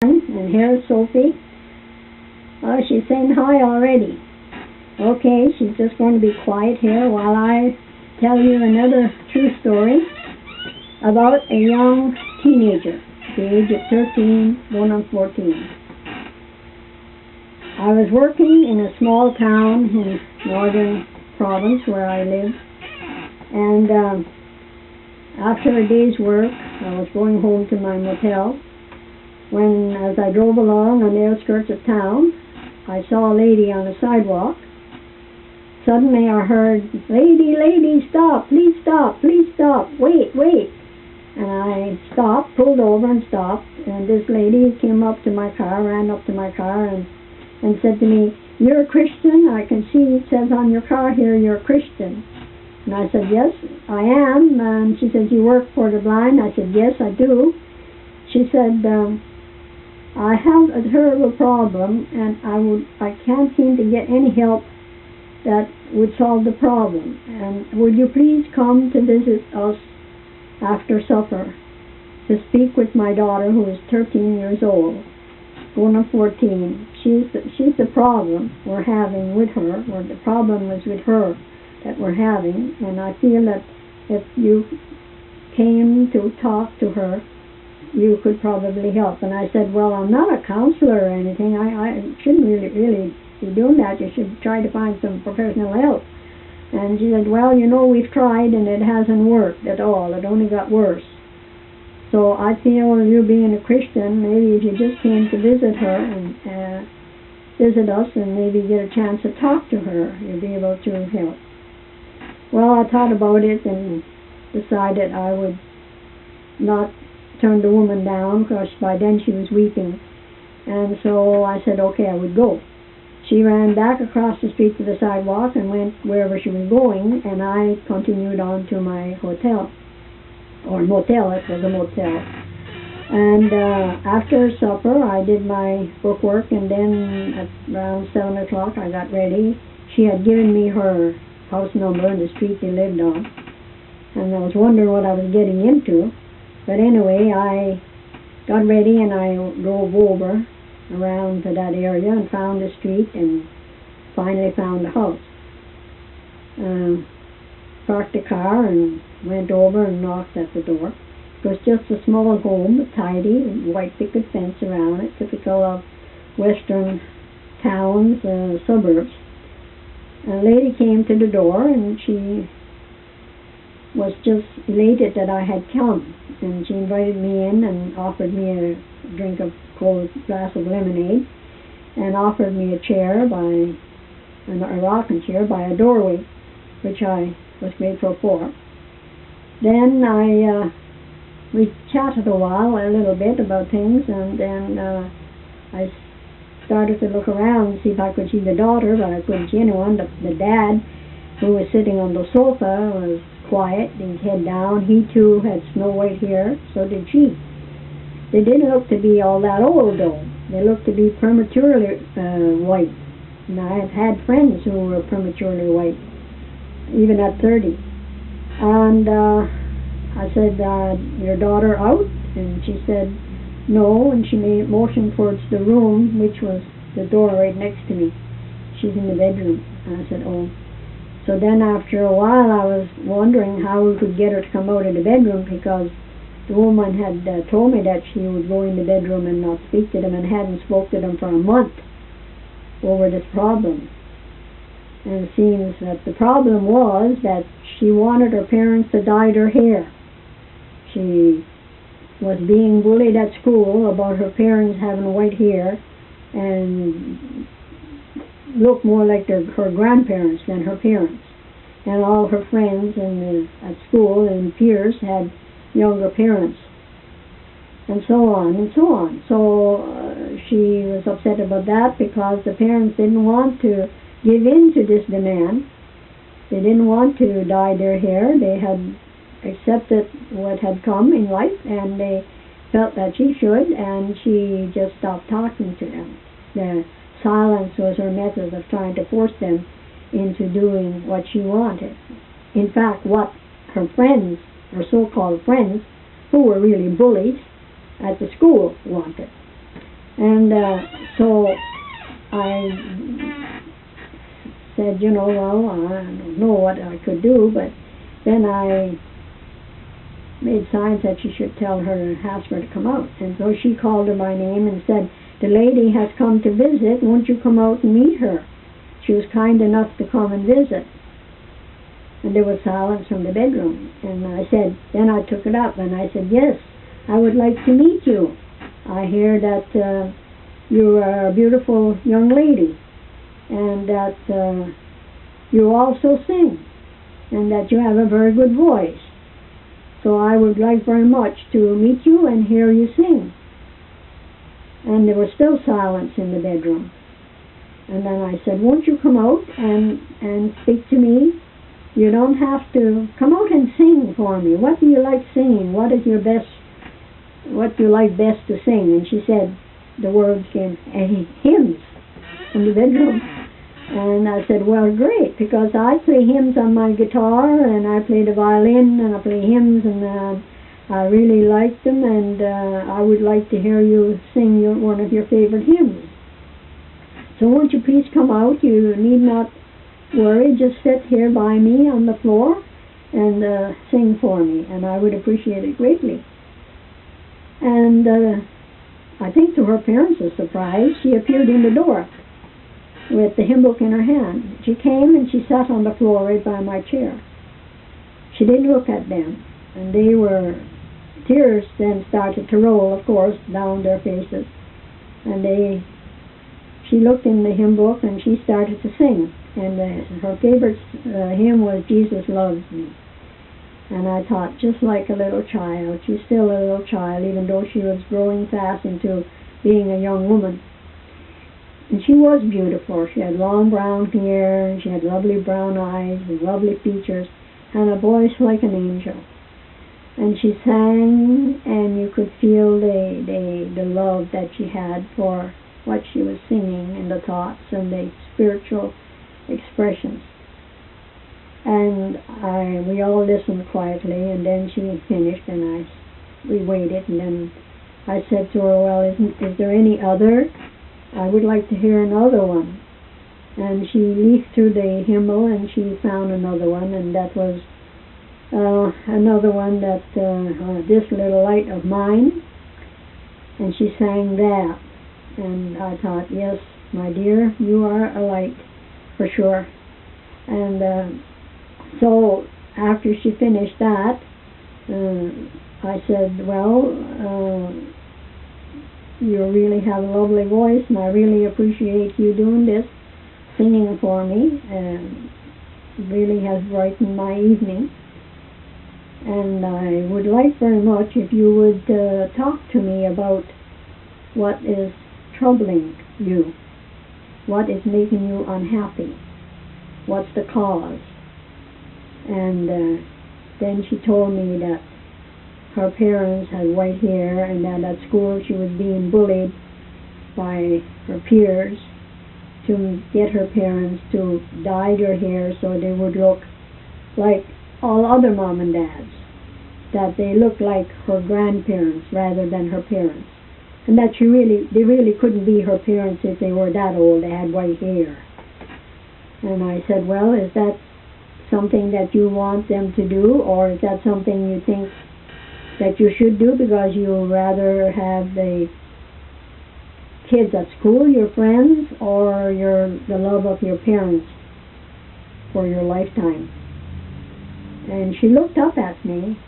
And here's Sophie. Oh, she's saying hi already. Okay, she's just going to be quiet here while I tell you another true story about a young teenager, the age of 13, going on 14. I was working in a small town in northern province where I live, and after a day's work, I was going home to my motel when, as I drove along on the outskirts of town, I saw a lady on the sidewalk. Suddenly I heard, "Lady, lady, stop, please stop, please stop, wait, wait." And I stopped, pulled over and stopped, and this lady came up to my car, ran up to my car and said to me, "You're a Christian? I can see it says on your car here you're a Christian." And I said, "Yes, I am." And she said, "You work for the blind?" I said, "Yes, I do." She said, "I have a terrible problem, and I can't seem to get any help that would solve the problem. And would you please come to visit us after supper to speak with my daughter, who is 13 years old, going on 14. She's the problem we're having with her, or the problem was with her that we're having, and I feel that if you came to talk to her, you could probably help." And I said, "Well, I'm not a counselor or anything. I shouldn't really be doing that. You should try to find some professional help." And she said, "Well, you know, we've tried and it hasn't worked at all. It only got worse. So I feel you being a Christian, maybe if you just came to visit her and visit us and maybe get a chance to talk to her, you'll be able to help." Well, I thought about it and decided I would not turn the woman down, because by then she was weeping. And so I said, okay, I would go. She ran back across the street to the sidewalk and went wherever she was going, and I continued on to my hotel, or motel. It was a motel. And after supper I did my bookwork, and then at around 7 o'clock I got ready. She had given me her house number and the street they lived on, and I was wondering what I was getting into. But anyway, I got ready and I drove over around to that area and found the street and finally found the house. Parked the car and went over and knocked at the door. It was just a small home, tidy, white picket fence around it, typical of western towns, suburbs. A lady came to the door and she was just elated that I had come, and she invited me in and offered me a drink of cold glass of lemonade and offered me a chair a rocking chair by a doorway, which I was grateful for. Then we chatted a while, a little bit about things, and then I started to look around and see if I could see the daughter, but I couldn't see anyone. The dad, who was sitting on the sofa, was quiet, his head down. He too had snow white hair, so did she. They didn't look to be all that old though. They looked to be prematurely white. And I have had friends who were prematurely white, even at 30. And I said, "Your daughter out?" And she said, "No," and she made a motion towards the room, which was the door right next to me. "She's in the bedroom." And I said, "Oh." So then after a while I was wondering how we could get her to come out of the bedroom, because the woman had told me that she would go in the bedroom and not speak to them, and hadn't spoke to them for a month over this problem. And it seems that the problem was that she wanted her parents to dye her hair. She was being bullied at school about her parents having white hair and looked more like her grandparents than her parents. And all her friends at school and peers had younger parents, and so on and so on. So she was upset about that, because the parents didn't want to give in to this demand. They didn't want to dye their hair. They had accepted what had come in life, and they felt that she should, and she just stopped talking to them. The silence was her method of trying to force them into doing what she wanted. In fact, what her friends, her so-called friends, who were really bullies at the school, wanted. And so I said, well, I don't know what I could do, but then I made signs that she should tell her and ask her to come out. And so she called her by name and said, the lady has come to visit, won't you come out and meet her? She was kind enough to come and visit. And there was silence from the bedroom. And I said, then I took it up and I said, yes, I would like to meet you. I hear that you are a beautiful young lady and that you also sing and that you have a very good voice. So I would like very much to meet you and hear you sing. And there was still silence in the bedroom. And then I said, won't you come out and speak to me? You don't have to come out and sing for me. What do you like singing? What do you like best to sing? And she said, the words came, hymns from the bedroom. And I said, well, great, because I play hymns on my guitar, and I play the violin, and I play hymns, and I really like them, and I would like to hear you sing one of your favorite hymns. So won't you please come out? You need not worry, just sit here by me on the floor and sing for me, and I would appreciate it greatly. And I think to her parents' surprise, she appeared in the door with the hymn book in her hand. She came and she sat on the floor right by my chair. She didn't look at them, and tears then started to roll, of course, down their faces. And she looked in the hymn book and she started to sing. And her favorite hymn was Jesus Loves Me. And I thought, just like a little child, she's still a little child, even though she was growing fast into being a young woman. And she was beautiful. She had long brown hair, and she had lovely brown eyes and lovely features, and a voice like an angel. And she sang, and you could feel the love that she had for what she was singing, and the thoughts and the spiritual expressions. And we all listened quietly, and then she finished, and we waited, and then I said to her, well, is there any other? I would like to hear another one. And she leafed through the hymnal, and she found another one, and that was another one that, This Little Light of Mine, and she sang that. And I thought, yes, my dear, you are a light, for sure. And so after she finished that, I said, well, you really have a lovely voice, and I really appreciate you doing this, singing for me, and really has brightened my evening. And I would like very much if you would talk to me about what is troubling you, what is making you unhappy, what's the cause. And then she told me that her parents had white hair, and that at school she was being bullied by her peers to get her parents to dye their hair so they would look like all other mom and dads, that they looked like her grandparents rather than her parents, and that they really couldn't be her parents if they were that old. They had white hair. And I said, well, is that something that you want them to do, or is that something you think that you should do because you rather have the kids at school, your friends, or the love of your parents for your lifetime? And she looked up at me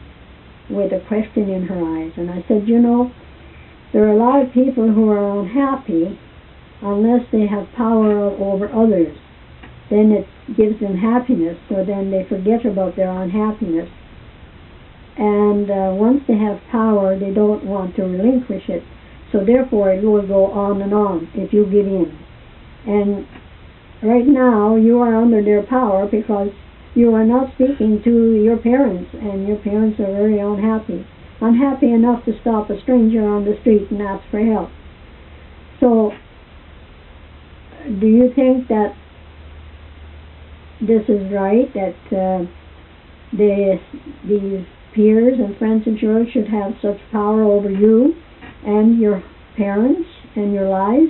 with a question in her eyes, and I said, there are a lot of people who are unhappy unless they have power over others. Then it gives them happiness, so then they forget about their unhappiness. And once they have power, they don't want to relinquish it. So therefore, it will go on and on if you give in. And right now, you are under their power because you are not speaking to your parents, and your parents are very unhappy. Unhappy enough to stop a stranger on the street and ask for help. So, do you think that this is right, that these peers and friends and yours should have such power over you and your parents and your lies?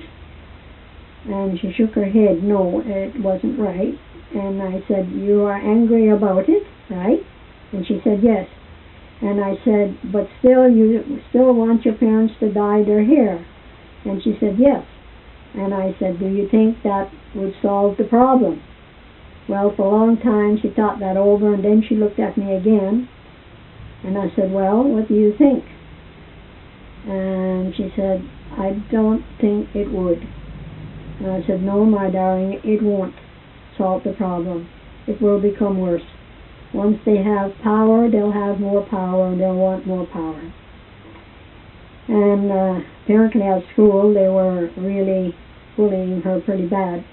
And she shook her head. No, it wasn't right. And I said, you are angry about it, right? And she said, yes. And I said, but still, you still want your parents to dye their hair? And she said, yes. And I said, do you think that would solve the problem? Well, for a long time she thought that over, and then she looked at me again. And I said, well, what do you think? And she said, I don't think it would. And I said, no, my darling, it won't solve the problem. It will become worse. Once they have power, they'll have more power, and they'll want more power. And apparently at school, they were really bullying her pretty bad.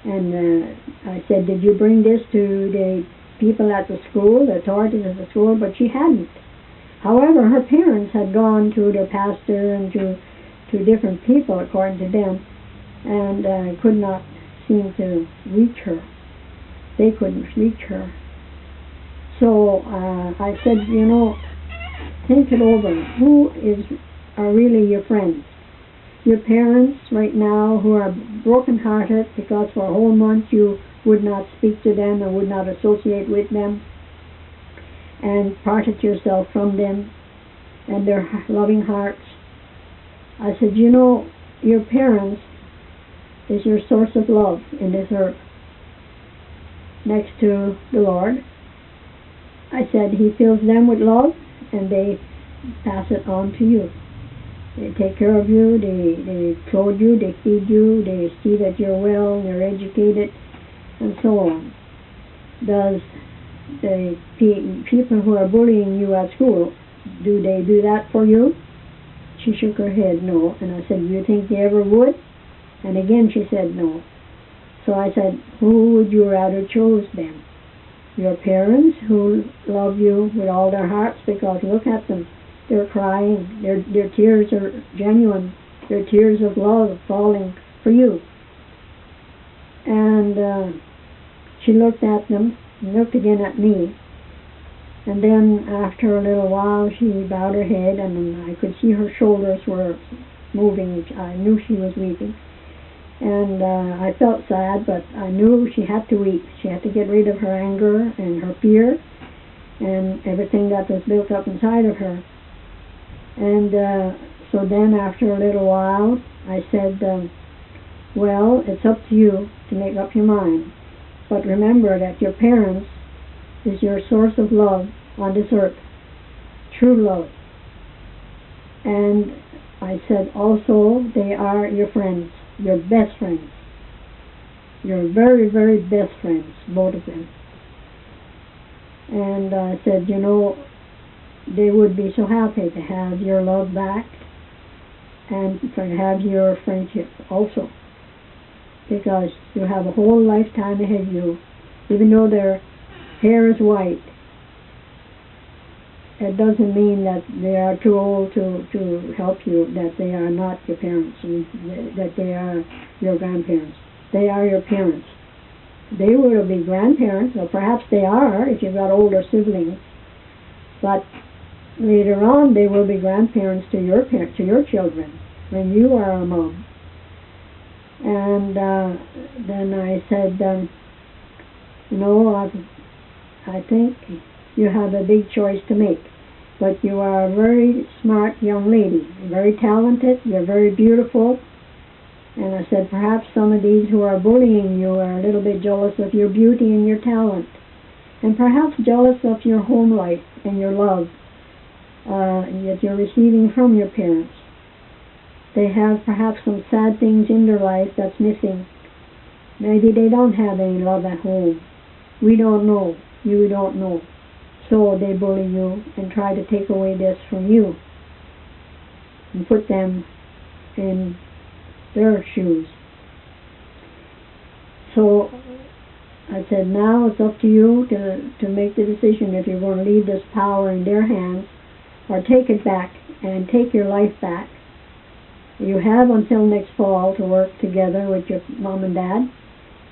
And I said, did you bring this to the people at the school, the authorities at the school? But she hadn't. However, her parents had gone to their pastor and to different people, according to them, and could not seem to reach her. They couldn't reach her. So I said, you know, think it over. Who are really your friends? Your parents right now, who are broken-hearted because for a whole month you would not speak to them and would not associate with them and parted yourself from them and their loving hearts. I said, you know, your parents is your source of love in this earth, next to the Lord. I said, He fills them with love and they pass it on to you. They take care of you, they clothe you, they feed you, they see that you're well, you're educated, and so on. Does the people who are bullying you at school, do they do that for you? She shook her head, no. And I said, do you think they ever would? And again she said no. So I said, who would you rather choose then? Your parents, who love you with all their hearts, because look at them. They're crying. Their tears are genuine. They're tears of love falling for you. And she looked at them and looked again at me. And then after a little while she bowed her head, and I could see her shoulders were moving. I knew she was weeping. And I felt sad, but I knew she had to weep. She had to get rid of her anger and her fear and everything that was built up inside of her. And so then after a little while, I said, well, it's up to you to make up your mind. But remember that your parents is your source of love on this earth, true love. And I said also, they are your friends, your best friends. Your very, very best friends, both of them. And I said, you know, they would be so happy to have your love back and to have your friendship also, because you have a whole lifetime ahead of you. Even though their hair is white, it doesn't mean that they are too old to help you, that they are not your parents, and that they are your grandparents. They are your parents. They will be grandparents, or perhaps they are if you've got older siblings, but later on they will be grandparents to your parents, to your children, when you are a mom. And then I said, you know, I think you have a big choice to make, but you are a very smart young lady, very talented, you're very beautiful. And I said, perhaps some of these who are bullying you are a little bit jealous of your beauty and your talent, and perhaps jealous of your home life and your love that you're receiving from your parents. They have perhaps some sad things in their life that's missing. Maybe they don't have any love at home. We don't know. You don't know. So they bully you and try to take away this from you and put them in their shoes. So I said, now it's up to you to make the decision if you're going to leave this power in their hands or take it back and take your life back. You have until next fall to work together with your mom and dad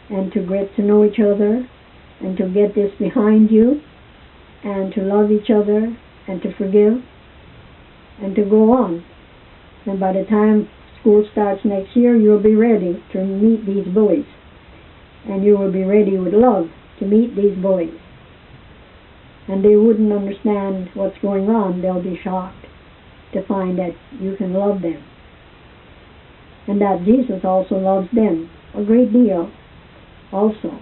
and to get to know each other and to get this behind you and to love each other and to forgive and to go on. And by the time school starts next year, you'll be ready to meet these bullies. And you will be ready with love to meet these bullies. And they wouldn't understand what's going on. They'll be shocked to find that you can love them. And that Jesus also loves them a great deal also.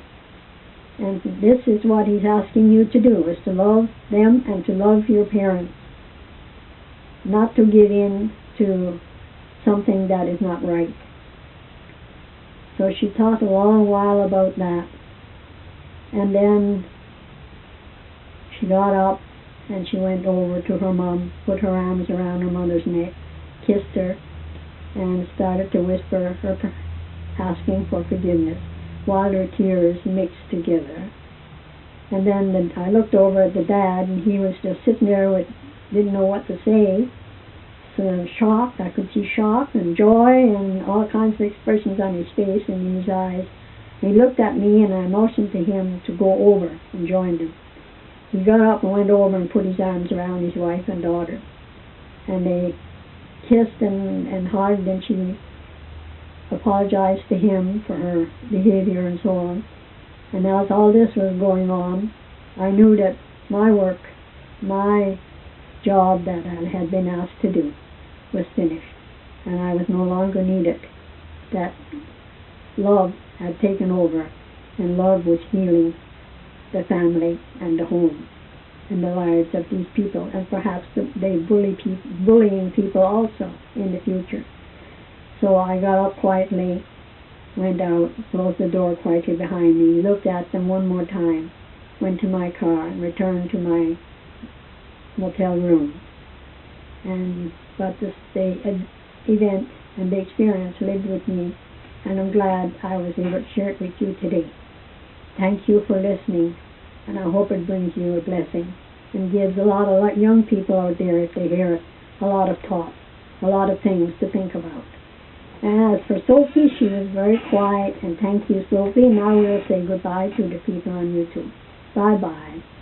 And this is what he's asking you to do, is to love them and to love your parents. Not to give in to something that is not right. So she talked a long while about that. And then she got up and she went over to her mom, put her arms around her mother's neck, kissed her, and started to whisper her asking for forgiveness while her tears mixed together. And then I looked over at the dad, and he was just sitting there with, didn't know what to say. So shocked, I could see shock and joy and all kinds of expressions on his face and in his eyes. And he looked at me, and I motioned to him to go over and join them. He got up and went over and put his arms around his wife and daughter. And they kissed and hugged, and she apologized to him for her behavior and so on. And as all this was going on, I knew that my work, my job that I had been asked to do was finished, and I was no longer needed. That love had taken over, and love was healing the family and the home and the lives of these people, and perhaps they bullying people also in the future. So I got up quietly, went out, closed the door quietly behind me, looked at them one more time, went to my car, and returned to my motel room. But the event and the experience lived with me, and I'm glad I was able to share it with you today. Thank you for listening, and I hope it brings you a blessing and gives a lot of young people out there, if they hear it, a lot of thought, a lot of things to think about. And as for Sophie, she was very quiet, and thank you, Sophie. Now we'll say goodbye to the people on YouTube. Bye-bye.